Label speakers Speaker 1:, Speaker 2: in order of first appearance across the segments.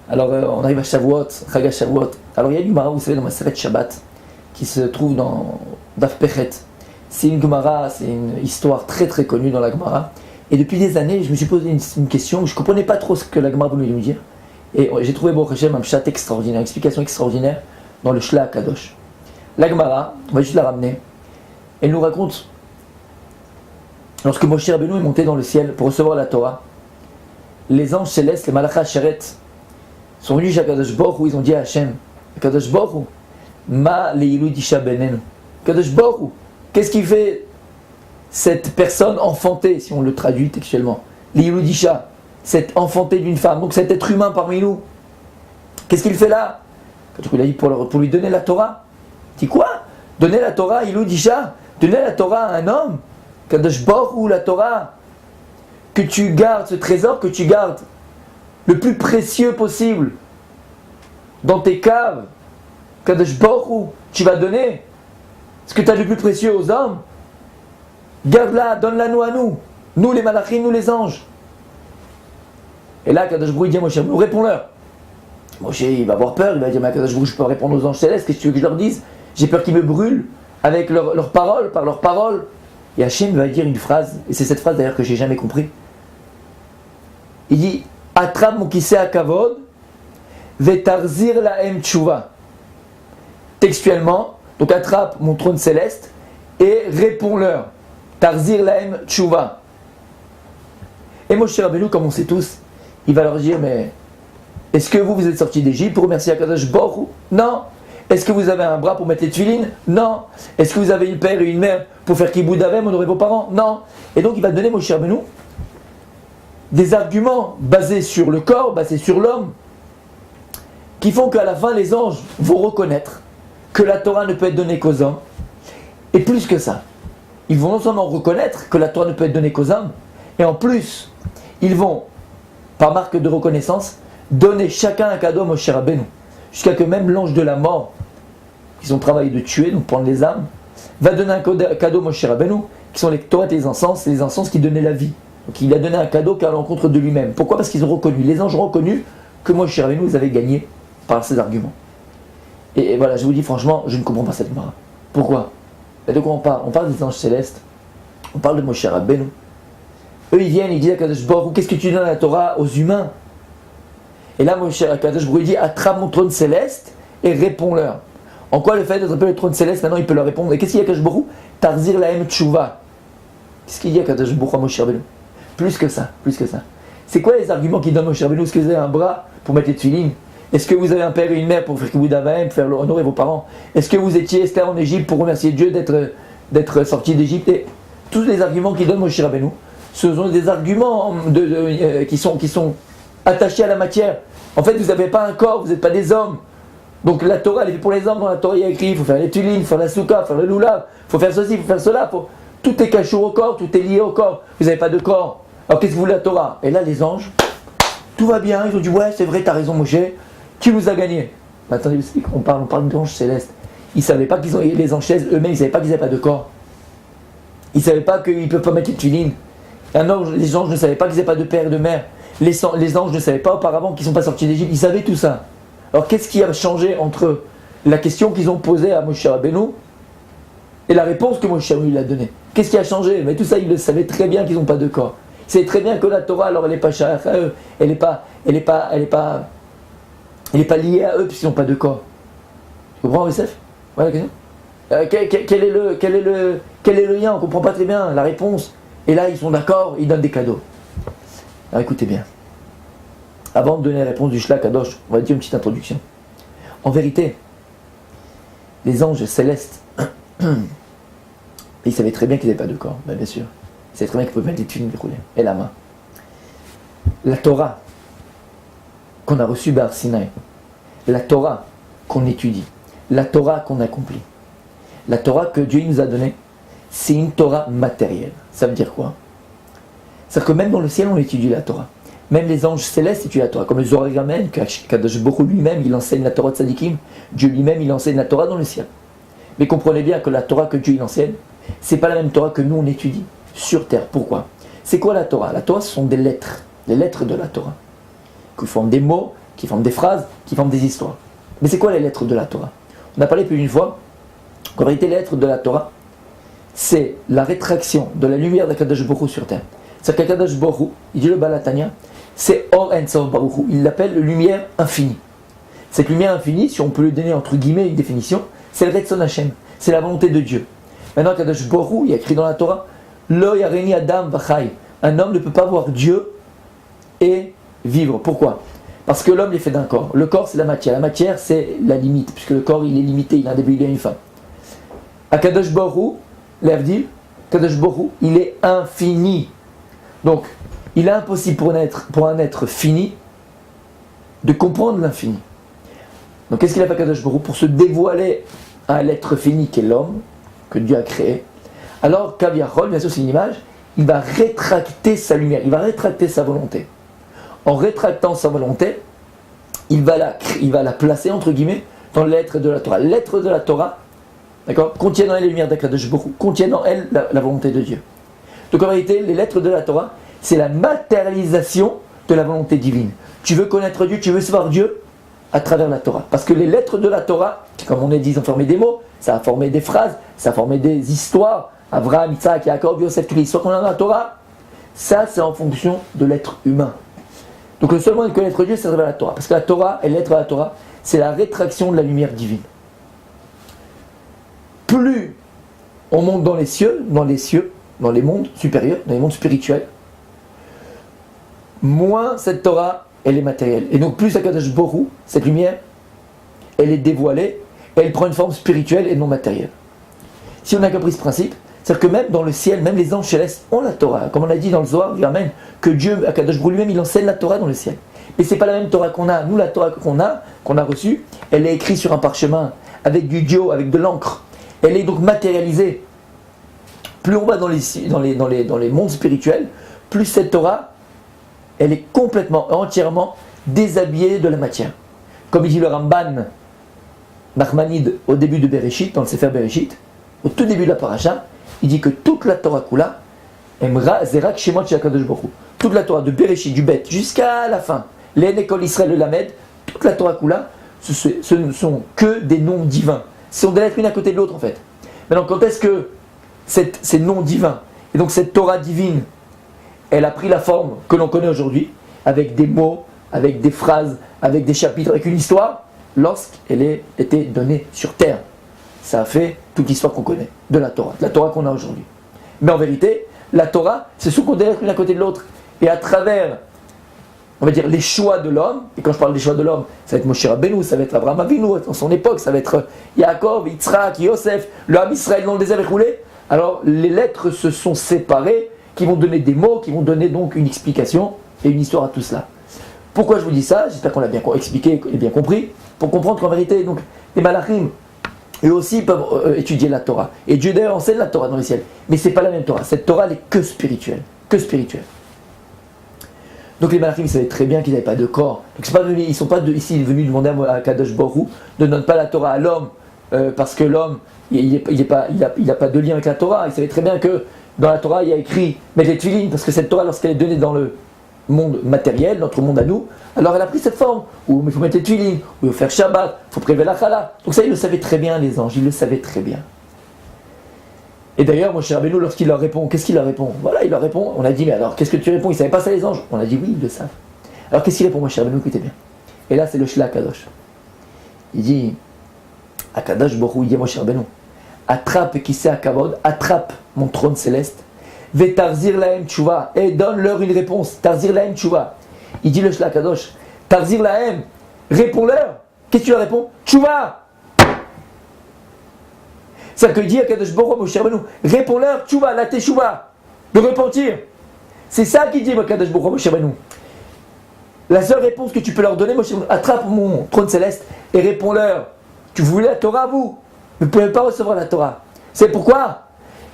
Speaker 1: Alors on arrive à Shavuot, Chag Shavuot. Alors il y a une Gemara, vous savez, dans ma Maseret Shabbat, qui se trouve dans Daf Pechet. C'est une Gemara, c'est une histoire très très connue dans la Gemara. Et depuis des années, je me suis posé une question, je ne comprenais pas trop ce que la Gemara voulait nous dire. Et j'ai trouvé Baruch Hashem un pshat extraordinaire, une explication extraordinaire dans le Shla Kadosh. La Gemara, on va juste la ramener, elle nous raconte, lorsque Moshe Rabbeinu est monté dans le ciel pour recevoir la Torah, les anges célestes, les Malachas Sheret, sont venus chez Kadosh Baruch Hu, ils ont dit à Hachem, Kadosh Baruch Hu, Ma le'ilu disha benenu. Kadosh Baruch Hu, qu'est-ce qui fait cette personne enfantée, si on le traduit textuellement, le'ilu disha, cette enfantée d'une femme, donc cet être humain parmi nous, qu'est-ce qu'il fait là? Il a dit pour lui donner la Torah. Il dit quoi? Donner la Torah, ilu disha, donner la Torah à un homme, Kadosh Baruch Hu, la Torah, que tu gardes ce trésor, que tu gardes le plus précieux possible dans tes caves, Kadosh Baruch Hu, tu vas donner ce que tu as de plus précieux aux hommes. Garde-la, donne-la nous à nous les malachim, nous les anges. Et là, Kadosh Baruch Hu dit à Moshe, nous réponds-leur. Moshe, il va avoir peur, il va dire, mais Kadosh Baruch Hu, je peux répondre aux anges célestes, qu'est-ce que tu veux que je leur dise? J'ai peur qu'ils me brûlent avec leurs paroles, par leurs paroles. Et Hachem va dire une phrase, et c'est cette phrase d'ailleurs que j'ai jamais compris. Il dit, attrape mon kissé à kavod, vetarzir lahem tshuva. Textuellement, donc attrape mon trône céleste et réponds-leur. Tarzir lahem tshuva. Et Moshe Rabbeinu, comme on sait tous, il va leur dire, mais est-ce que vous êtes sortis d'Égypte pour remercier Akadosh Baruch Hu? Non. Est-ce que vous avez un bras pour mettre les tefilines? Non. Est-ce que vous avez une père et une mère pour faire kiboud avem, honorer vos parents? Non. Et donc il va donner Moshe Rabbeinu des arguments basés sur le corps, basés sur l'homme, qui font qu'à la fin les anges vont reconnaître que la Torah ne peut être donnée qu'aux hommes. Et plus que ça, ils vont non seulement reconnaître que la Torah ne peut être donnée qu'aux hommes, et en plus, ils vont, par marque de reconnaissance, donner chacun un cadeau à Moshe Rabbeinu. Jusqu'à que même l'ange de la mort, qui ont travaillé de tuer, donc prendre les âmes, va donner un cadeau à Moshe Rabbeinu, qui sont les Torah et les encens qui donnaient la vie. Donc il a donné un cadeau qu'à l'encontre de lui-même. Pourquoi? Parce qu'ils ont reconnu, les anges ont reconnu que Moshe Rabbeinu les avait gagnés par ces arguments. Et voilà, je vous dis franchement, je ne comprends pas cette Gemara. Pourquoi? Et de quoi on parle? On parle des anges célestes, on parle de Moshe Rabbeinu. Eux ils viennent, ils disent à Kadosh Baruch Hu, qu'est-ce que tu donnes à la Torah aux humains? Et là, Kadosh Baruch Hu dit, attrape mon trône céleste et réponds-leur. En quoi le fait d'attraper le trône céleste, maintenant il peut leur répondre? Et qu'est-ce qu'il y a à Kadosh Baruch Hu? Tarzir lahem tshuva. Qu'est-ce qu'il y a à Kadosh Baruch Hu à Moshe Rabbeinu? Plus que ça. C'est quoi les arguments qu'il donne Moshe Rabbeinu? Est-ce que vous avez un bras pour mettre les tefilines? Est-ce que vous avez un père et une mère pour faire kiboud avem, pour faire honorer vos parents? Est-ce que vous étiez esclave en Égypte pour remercier Dieu d'être sorti d'Égypte? Et tous les arguments qu'il donne Moshe Rabbeinu, ce sont des arguments qui sont attachés à la matière. En fait, vous n'avez pas un corps, vous n'êtes pas des hommes. Donc la Torah, elle est faite pour les hommes. Dans la Torah, il y a écrit, il faut faire les tulines, il faut faire la souka, faire le lulav, il faut faire ceci, il faut faire cela. Tout est caché au corps, tout est lié au corps. Vous n'avez pas de corps. Alors qu'est-ce que vous voulez la Torah? Et là, les anges, tout va bien. Ils ont dit, ouais, c'est vrai, t'as raison, Moshe, tu nous as gagnés. Mais attendez, on parle d'anges célestes. Ils ne savaient pas qu'ils ont les anges célestes eux-mêmes, ils ne savaient pas qu'ils n'avaient pas de corps. Ils ne savaient pas qu'ils ne peuvent pas mettre les tulines. Les anges ne savaient pas qu'ils n'avaient pas de père et de mère. Les anges ne savaient pas auparavant qu'ils ne sont pas sortis d'Égypte. Ils savaient tout ça. Alors qu'est-ce qui a changé entre la question qu'ils ont posée à Moshe Rabbeinu et la réponse que Moshe Rabbeinu lui a donnée? Qu'est-ce qui a changé? Mais tout ça, ils le savaient très bien qu'ils n'ont pas de corps. Ils savaient très bien que la Torah, alors elle n'est pas chère à eux, elle n'est pas liée à eux puisqu'ils n'ont pas de corps. Tu comprends, Youssef? Voilà la question. Quel est le lien? On ne comprend pas très bien la réponse. Et là, ils sont d'accord, ils donnent des cadeaux. Alors écoutez bien. Avant de donner la réponse du Shla Kadosh, on va dire une petite introduction. En vérité, les anges célestes, ils savaient très bien qu'ils n'avaient pas de corps, bien sûr. Ils savaient très bien qu'ils pouvaient mettre les tuiles et la main. La Torah qu'on a reçue par Sinaï, la Torah qu'on étudie, la Torah qu'on accomplit, la Torah que Dieu nous a donnée, c'est une Torah matérielle. Ça veut dire quoi? C'est-à-dire que même dans le ciel, on étudie la Torah. Même les anges célestes étudient la Torah. Comme le Zohar Gamen, Kadosh Baruch Hu lui-même, il enseigne la Torah de Tzadikim. Dieu lui-même, il enseigne la Torah dans le ciel. Mais comprenez bien que la Torah que Dieu il enseigne, c'est pas la même Torah que nous on étudie sur terre. Pourquoi? C'est quoi la Torah? La Torah, ce sont des lettres de la Torah, qui forment des mots qui forment des phrases, qui forment des histoires. Mais c'est quoi les lettres de la Torah? On a parlé plus d'une fois qu'en réalité les lettres de la Torah, c'est la rétraction de la lumière d'Akadosh Baruch Hu sur terre. C'est-à-dire qu'Akadosh Baruch Hu, il dit le Balatania, c'est Or En Sof Baruch Hu, il l'appelle lumière infinie. Cette lumière infinie, si on peut lui donner entre guillemets une définition, c'est le Retzon Hashem, c'est la volonté de Dieu. Maintenant, Akadosh Baruch Hu, il y a écrit dans la Torah, Lo Yareni Adam Vachai, un homme ne peut pas voir Dieu et vivre. Pourquoi? Parce que l'homme est fait d'un corps. Le corps, c'est la matière, c'est la limite, puisque le corps, il est limité, il a un début, il a une fin. Akadosh Baruch Hu, l'Avdil, Akadosh Baruch Hu, il est infini. Donc, il est impossible pour un être fini de comprendre l'infini. Donc, qu'est-ce qu'il a fait Akadosh Baruch Hu pour se dévoiler à l'être fini qui est l'homme, que Dieu a créé? Alors, Kaviachol, bien sûr, c'est une image, il va rétracter sa lumière, il va rétracter sa volonté. En rétractant sa volonté, il va la placer, entre guillemets, dans les lettres de la Torah. Les lettres de la Torah, d'accord, contiennent en elles les lumières d'Akadosh Baruch Hu, contiennent en elles la volonté de Dieu. Donc en réalité, les lettres de la Torah, c'est la matérialisation de la volonté divine. Tu veux connaître Dieu, tu veux savoir Dieu à travers la Torah. Parce que les lettres de la Torah, comme on a dit, ils ont formé des mots, ça a formé des phrases, ça a formé des histoires. Abraham, Isaac, Jacob, Yosef, toutes les histoires qu'on a dans la Torah, ça c'est en fonction de l'être humain. Donc le seul moyen de connaître Dieu, c'est à travers la Torah. Parce que la Torah et les lettres de la Torah, c'est la rétraction de la lumière divine. Plus on monte dans les cieux, dans les mondes supérieurs, dans les mondes spirituels, moins cette Torah, elle est matérielle. Et donc plus Akadosh Baruch Hu, cette lumière, elle est dévoilée, elle prend une forme spirituelle et non matérielle. Si on a compris ce principe, c'est-à-dire que même dans le ciel, même les anges célestes ont la Torah. Comme on a dit dans le Zohar, Amen, que Dieu, Akadosh Baruch Hu lui-même, il enseigne la Torah dans le ciel. Mais ce n'est pas la même Torah qu'on a. Nous, la Torah qu'on a reçue, elle est écrite sur un parchemin, avec du dio, avec de l'encre. Elle est donc matérialisée. Plus on va dans les mondes spirituels, plus cette Torah, elle est complètement, entièrement déshabillée de la matière. Comme il dit le Ramban Nachmanide au début de Bereshit, dans le Sefer Bereshit, au tout début de la paracha, il dit que toute la Torah Kula, Zerak Shemot Shel Akadosh Baruch Hu, toute la Torah de Bereshit, du Bet, jusqu'à la fin, l'Enekol Israël le Lamed, toute la Torah Kula, ce ne sont que des noms divins. Ce sont des lettres l'une à côté de l'autre en fait. Maintenant, quand est-ce que ces noms divins, et donc cette Torah divine, elle a pris la forme que l'on connaît aujourd'hui, avec des mots, avec des phrases, avec des chapitres, avec une histoire, lorsqu'elle a été donnée sur terre. Ça a fait toute l'histoire qu'on connaît de la Torah qu'on a aujourd'hui. Mais en vérité, la Torah, c'est ce qu'on délaisse l'une à côté de l'autre. Et à travers, on va dire, les choix de l'homme, et quand je parle des choix de l'homme, ça va être Moshe Rabbeinu, ça va être Abraham Avinu, dans son époque, ça va être Yaakov, Yitzhak, Yosef, le Ham Israël dans le désert écoulé. Alors, les lettres se sont séparées, qui vont donner des mots, qui vont donner donc une explication et une histoire à tout cela. Pourquoi je vous dis ça? J'espère qu'on l'a bien expliqué et bien compris, pour comprendre qu'en vérité, donc, les malachim, eux aussi peuvent étudier la Torah. Et Dieu d'ailleurs enseigne la Torah dans le ciel. Mais ce n'est pas la même Torah. Cette Torah, elle est que spirituelle. Que spirituelle. Donc les malachim, ils savaient très bien qu'ils n'avaient pas de corps. Donc ils ne sont pas ici venus demander à Kadosh Baruch Hu de ne donner pas la Torah à l'homme parce que l'homme, il n'a pas de lien avec la Torah. Ils savaient très bien que dans la Torah, il y a écrit mettre les tefilines, parce que cette Torah, lorsqu'elle est donnée dans le monde matériel, notre monde à nous, alors elle a pris cette forme, où il faut mettre les tefilines, où il faut faire Shabbat, il faut prélever la chala. Donc ça, ils le savaient très bien, les anges, ils le savaient très bien. Et d'ailleurs, Moshe Rabbeinu, lorsqu'il leur répond, qu'est-ce qu'il leur répond? Voilà, il leur répond, on a dit, mais alors, qu'est-ce que tu réponds? Ils ne savaient pas ça, les anges? On a dit, oui, ils le savent. Alors qu'est-ce qu'il répond, Moshe Rabbeinu? Écoutez bien. Et là, c'est le Shla Kadosh. Il dit, à Kadosh Baruch Hu, il dit Moshe Rabbeinu, attrape qui sait à Kavod, attrape mon trône céleste, ve tarzir lahem tchouva, et donne-leur une réponse, tarzir lahem tchouva. Il dit le Shla Kadosh, tarzir lahem, réponds-leur. Qu'est-ce que tu leur réponds? Tchouva. C'est-à-dire qu'il dit à Kadosh Baruch Hu, Moshe Rabbeinu, réponds-leur tchouva, la teshuva, de repentir. C'est ça qu'il dit à Kadosh Baruch Hu, Moshe Rabbeinu. La seule réponse que tu peux leur donner, Moshe Rabbeinu, attrape mon trône céleste et réponds-leur. Tu voulais la Torah, vous? Vous ne pouvez pas recevoir la Torah. C'est pourquoi?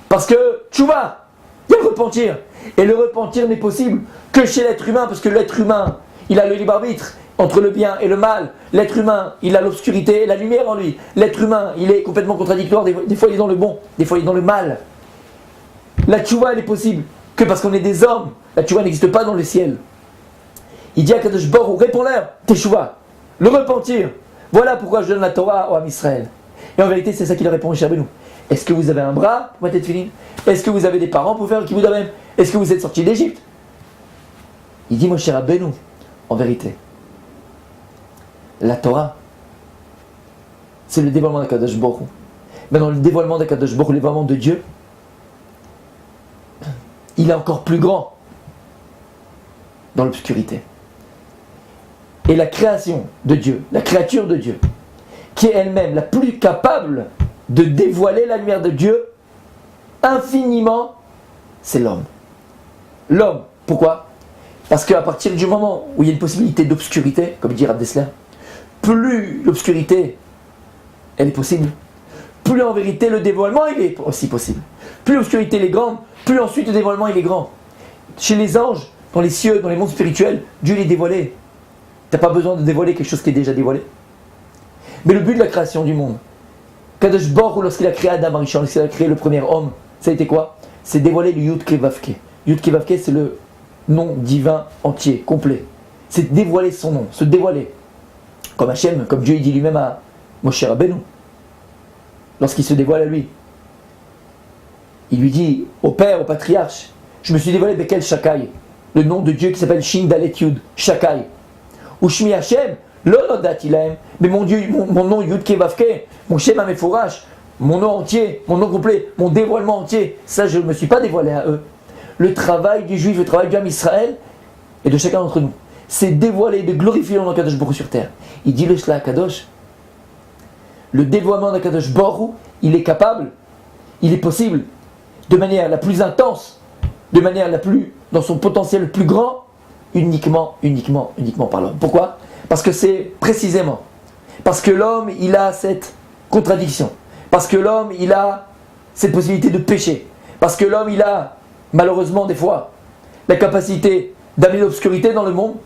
Speaker 1: Parce que tchouva, il y a le repentir. Et le repentir n'est possible que chez l'être humain, parce que l'être humain, il a le libre arbitre entre le bien et le mal. L'être humain, il a l'obscurité et la lumière en lui. L'être humain, il est complètement contradictoire. Des fois, il est dans le bon, des fois, il est dans le mal. La tchouva, elle est possible que parce qu'on est des hommes. La tchouva n'existe pas dans le ciel. Il dit à Kadosh Baruch Hu, réponds-leur, Teshuvah, le repentir. Voilà pourquoi je donne la Torah au Ham Israël. Et en vérité, c'est ça qu'il répond, Moshe Rabbeinu. Est-ce que vous avez un bras pour mettre les tefilin? Est-ce que vous avez des parents pour faire le kibbutz Avim? Est-ce que vous êtes sortis d'Égypte? Il dit, Moshe Rabbeinu, en vérité, la Torah, c'est le dévoilement d'Akadosh Baruch Hu. Mais dans le dévoilement d'Akadosh Baruch Hu, le dévoilement de Dieu, il est encore plus grand dans l'obscurité. Et la création de Dieu, la créature de Dieu, qui est elle-même la plus capable de dévoiler la lumière de Dieu infiniment, c'est l'homme. L'homme, pourquoi? Parce qu'à partir du moment où il y a une possibilité d'obscurité, comme dit Rav Dessler, plus l'obscurité elle est possible, plus en vérité le dévoilement il est aussi possible. Plus l'obscurité elle est grande, plus ensuite le dévoilement il est grand. Chez les anges, dans les cieux, dans les mondes spirituels, Dieu il est dévoilé. Tu n'as pas besoin de dévoiler quelque chose qui est déjà dévoilé. Mais le but de la création du monde, Kadosh Baruch Hu, lorsqu'il a créé Adam Arishon, lorsqu'il a créé le premier homme, ça a été quoi? C'est dévoiler le Yud Kevavke. Yud Kevavke, c'est le nom divin entier, complet. C'est dévoiler son nom, se dévoiler. Comme Hachem, comme Dieu il dit lui-même à Moshe Rabbeinu, lorsqu'il se dévoile à lui. Il lui dit au père, au patriarche, je me suis dévoilé Bekel Shakai, le nom de Dieu qui s'appelle Shin Dalet Yud, Shakai. Ou Shmi Hachem, Lodati Lahem, mais mon Dieu, mon nom Yud Kevavke, mon Shem Amefourash, mon nom entier, mon nom complet, mon dévoilement entier, ça je ne me suis pas dévoilé à eux. Le travail du juif, le travail du Ham Israël, et de chacun d'entre nous, c'est dévoiler, de glorifier le nom d'Akadosh Baruch Hu sur terre. Il dit le Shla Kadosh, le dévoilement d'Akadosh Baruch Hu, il est capable, il est possible, de manière la plus intense, de manière la plus, dans son potentiel le plus grand, uniquement par l'homme. Pourquoi? Parce que c'est précisément, parce que l'homme, il a cette contradiction, parce que l'homme, il a cette possibilité de pécher, parce que l'homme, il a, malheureusement, des fois, la capacité d'amener l'obscurité dans le monde,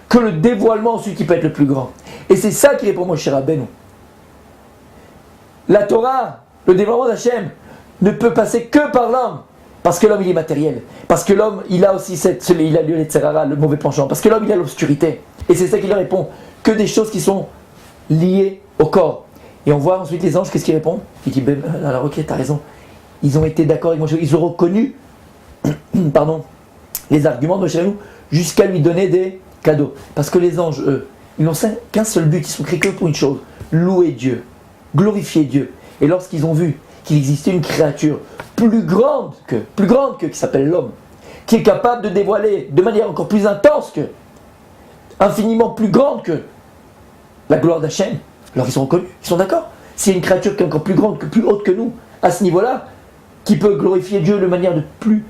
Speaker 1: que le dévoilement ensuite qui peut être le plus grand. Et c'est ça qui répond Moshe Rabbeinu. La Torah, le dévoilement d'Hachem, ne peut passer que par l'homme, parce que l'homme il est matériel, parce que l'homme il a aussi il a le tzerara, le mauvais penchant, parce que l'homme il a l'obscurité. Et c'est ça qui leur répond, que des choses qui sont liées au corps. Et on voit ensuite les anges, qu'est-ce qu'ils répondent? Il dit, ben, alors ok, t'as raison, ils ont été d'accord avec Moshe, ils ont reconnu les arguments de Moshe jusqu'à lui donner des cadeaux. Parce que les anges, eux, ils n'ont qu'un seul but, ils sont créés que pour une chose, louer Dieu, glorifier Dieu. Et lorsqu'ils ont vu qu'il existait une créature plus grande que, qui s'appelle l'homme, qui est capable de dévoiler de manière encore plus intense que, infiniment plus grande que la gloire d'Hachem, alors ils sont reconnus, ils sont d'accord. S'il y a une créature qui est encore plus grande, plus haute que nous, à ce niveau-là, qui peut glorifier Dieu de manière de plus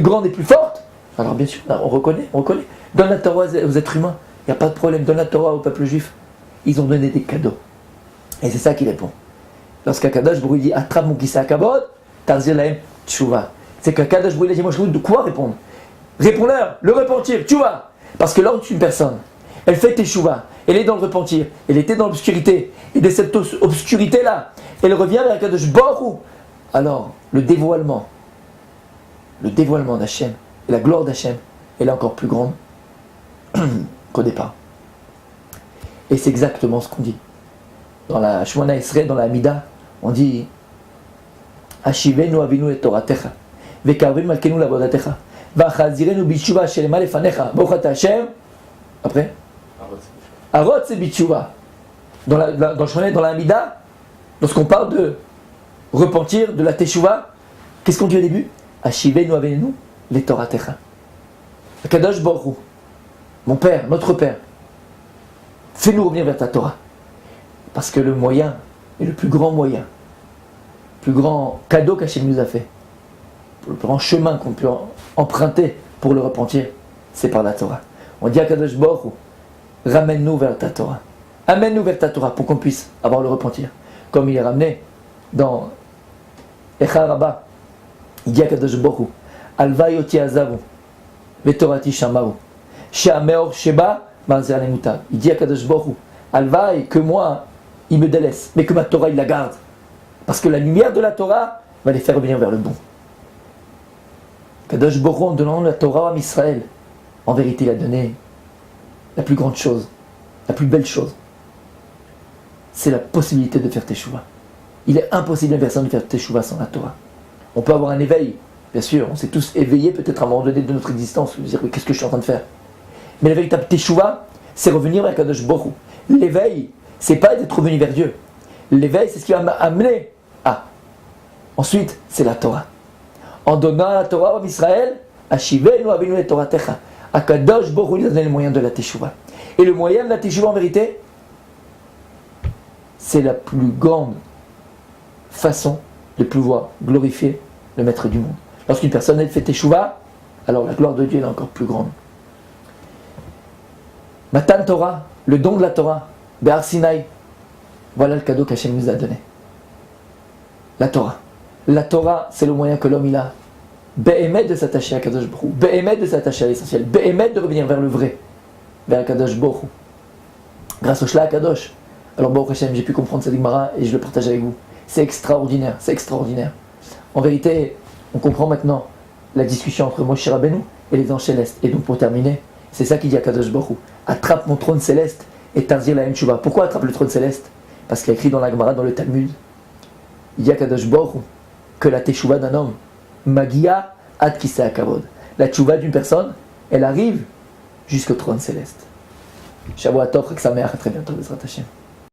Speaker 1: grande et plus forte, alors bien sûr, on reconnaît. Donne la Torah aux êtres humains, il n'y a pas de problème, donne la Torah au peuple juif. Ils ont donné des cadeaux. Et c'est ça qu'il répond. Lorsqu'Akadosh Baruch Hu dit attrape mon kissa kabod, tarzir lahem tchouva. C'est qu'Akadosh Baruch Hu dit moi je de quoi répondre? Réponds-leur, le repentir, tchouva. Parce que lorsque une personne, elle fait tchouva, elle est dans le repentir, elle était dans l'obscurité, et de cette obscurité-là, elle revient vers Akadosh Baruch Hu. Alors, le dévoilement d'Hachem, et la gloire d'Hachem, elle est encore plus grande qu'au départ. Et c'est exactement ce qu'on dit. Dans la Shemona Esrei, dans la Hamida, on dit Ashivenu avinu et Toratecha, vekarvenu malkenu lavodatecha, vachazirenu bitshuva shelema lefanecha, bochat Hashem. Après Arot c'est bitshuva. Dans le Shemona, dans la Hamida, lorsqu'on parle de repentir, de la teshuva, qu'est-ce qu'on dit au début? Ashivenu avinu et Toratecha. Kadosh Baruch Hu, mon Père, notre Père, fais-nous revenir vers ta Torah. Parce que le moyen, et le plus grand moyen, le plus grand cadeau qu'Hachem nous a fait, le plus grand chemin qu'on peut emprunter pour le repentir, c'est par la Torah. On dit à Kadosh Baruch Hu, ramène-nous vers ta Torah. Amène-nous vers ta Torah pour qu'on puisse avoir le repentir. Comme il est ramené dans Echa Rabbah, il dit à Kadosh Baruch Hu, Alva yoti azavu, vetorati shamaru, she'ameor sheba ma'azir nemuta. Il dit à Kadosh Baruch Hu, Alva, que moi, il me délaisse, mais que ma Torah, il la garde. Parce que la lumière de la Torah va les faire revenir vers le bon. Kadosh Baruch Hu, en donnant la Torah à Israël, en vérité, il a donné la plus grande chose, la plus belle chose, c'est la possibilité de faire teshuva. Il est impossible à une personne de faire teshuva sans la Torah. On peut avoir un éveil, bien sûr, on s'est tous éveillés peut-être à un moment donné de notre existence, se dire qu'est-ce que je suis en train de faire. Mais la véritable teshuva, c'est revenir vers Kadosh Baruch Hu. L'éveil, c'est pas d'être revenu vers Dieu. L'éveil, c'est ce qui va m'amener à. Ensuite, c'est la Torah. En donnant la Torah à Israël, Ashivenu avinu et Toratecha. Akadosh Baruch Hu nous a donné le moyen de la teshuva. Et le moyen de la teshuva, en vérité, c'est la plus grande façon de pouvoir glorifier le Maître du monde. Lorsqu'une personne elle fait teshuva, alors la gloire de Dieu est encore plus grande. Matan Torah, le don de la Torah, Be'ar Sinaï, voilà le cadeau qu'Hachem nous a donné. La Torah. La Torah, c'est le moyen que l'homme il a. Be'emet de s'attacher à Kadosh Baruch Hu. Be'emet de s'attacher à l'essentiel. Be'emet de revenir vers le vrai. Vers Kadosh Baruch Hu. Grâce au Shla Kadosh. Alors Baruch Hashem, j'ai pu comprendre cette Gemara et je le partage avec vous. C'est extraordinaire, c'est extraordinaire. En vérité, on comprend maintenant la discussion entre Moshe Rabbeinu et les anges célestes. Et donc pour terminer, c'est ça qu'il dit à Kadosh Baruch Hu. Attrape mon trône céleste et tarzir la Teshuva. Pourquoi attrape le trône céleste? Parce qu'il y a écrit dans la Gemara, dans le Talmud, il y a Kadosh Baruch Hu, que la Teshuva d'un homme, Magia ad Kisei Kavod. La Teshuva d'une personne, elle arrive jusqu'au trône céleste. Shavuot Tov, Chag Sameach, à très bientôt, Bezrat Hashem.